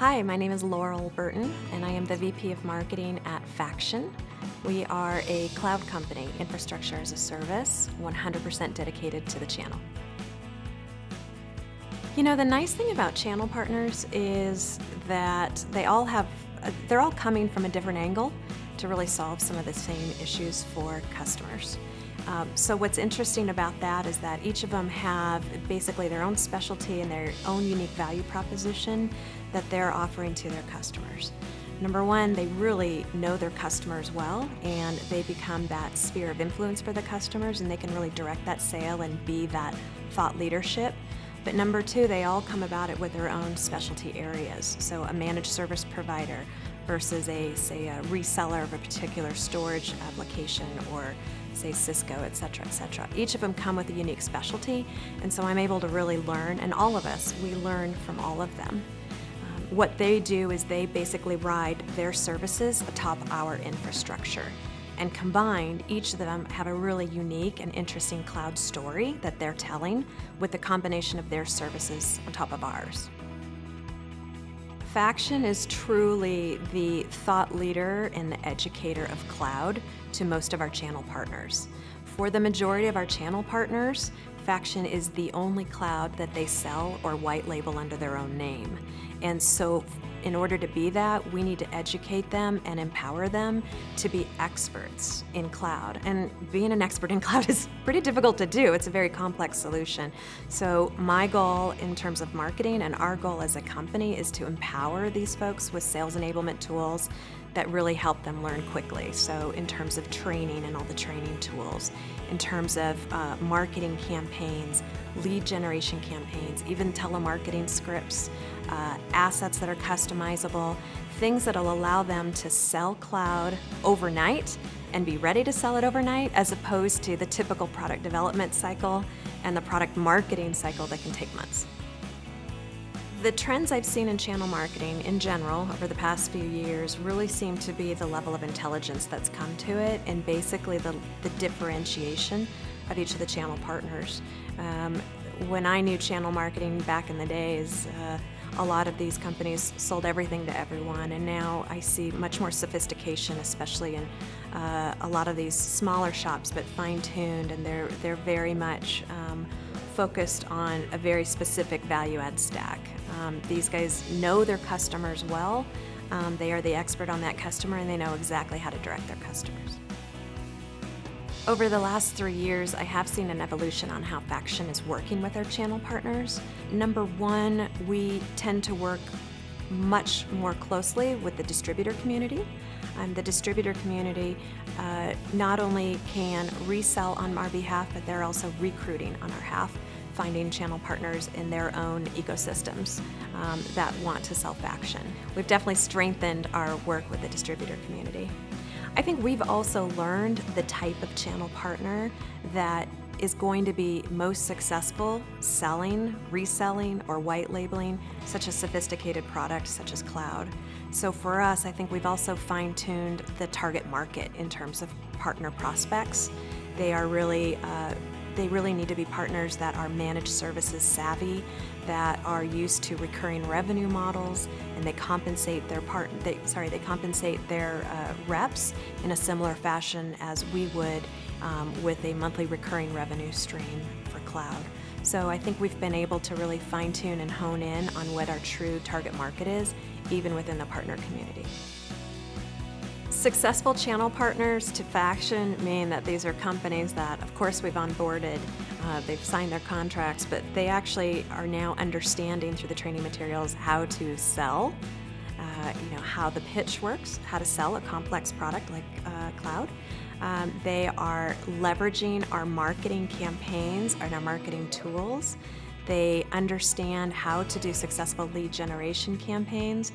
Hi, my name is Laurel Burton, and I am the VP of Marketing at Faction. We are a cloud company, infrastructure as a service, 100% dedicated to the channel. You know, the nice thing about channel partners is that they're all coming from a different angle to really solve some of the same issues for customers. So what's interesting about that is that each of them have basically their own specialty and their own unique value proposition that they're offering to their customers. Number one, they really know their customers well, and they become that sphere of influence for the customers, and they can really direct that sale and be that thought leadership. But number two, they all come about it with their own specialty areas. So a managed service provider versus a reseller of a particular storage application, or say Cisco, et cetera, et cetera. Each of them come with a unique specialty, and so I'm able to really learn, and all of us, we learn from all of them. What they do is they basically ride their services atop our infrastructure. And combined, each of them have a really unique and interesting cloud story that they're telling with the combination of their services on top of ours. Faction is truly the thought leader and the educator of cloud to most of our channel partners. For the majority of our channel partners, Faction is the only cloud that they sell or white label under their own name. And so in order to be that, we need to educate them and empower them to be experts in cloud. And being an expert in cloud is pretty difficult to do. It's a very complex solution. So my goal in terms of marketing, and our goal as a company, is to empower these folks with sales enablement tools that really help them learn quickly. So in terms of training and all the training tools, in terms of marketing campaigns, lead generation campaigns, even telemarketing scripts, assets that are customizable, things that will allow them to sell cloud overnight and be ready to sell it overnight, as opposed to the typical product development cycle and the product marketing cycle that can take months. The trends I've seen in channel marketing in general over the past few years really seem to be the level of intelligence that's come to it, and basically the differentiation of each of the channel partners. When I knew channel marketing back in the days, a lot of these companies sold everything to everyone, and now I see much more sophistication, especially in a lot of these smaller shops, but fine-tuned, and they're very much focused on a very specific value-add stack. These guys know their customers well. They are the expert on that customer, and they know exactly how to direct their customers. Over the last 3 years, I have seen an evolution on how Faction is working with our channel partners. Number one, we tend to work much more closely with the distributor community. The distributor community not only can resell on our behalf, but they're also recruiting on our behalf, finding channel partners in their own ecosystems that want to sell Faction. We've definitely strengthened our work with the distributor community. I think we've also learned the type of channel partner that is going to be most successful selling, reselling, or white labeling such a sophisticated product such as cloud. So for us, I think we've also fine-tuned the target market in terms of partner prospects. They really need to be partners that are managed services savvy, that are used to recurring revenue models, and they compensate their reps in a similar fashion as we would with a monthly recurring revenue stream for cloud. So I think we've been able to really fine-tune and hone in on what our true target market is, even within the partner community. Successful channel partners to Faction mean that these are companies that, of course, we've onboarded, they've signed their contracts, but they actually are now understanding through the training materials how to sell, how the pitch works, how to sell a complex product like cloud. They are leveraging our marketing campaigns and our marketing tools. They understand how to do successful lead generation campaigns,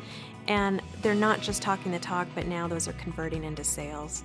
and they're not just talking the talk, but now those are converting into sales.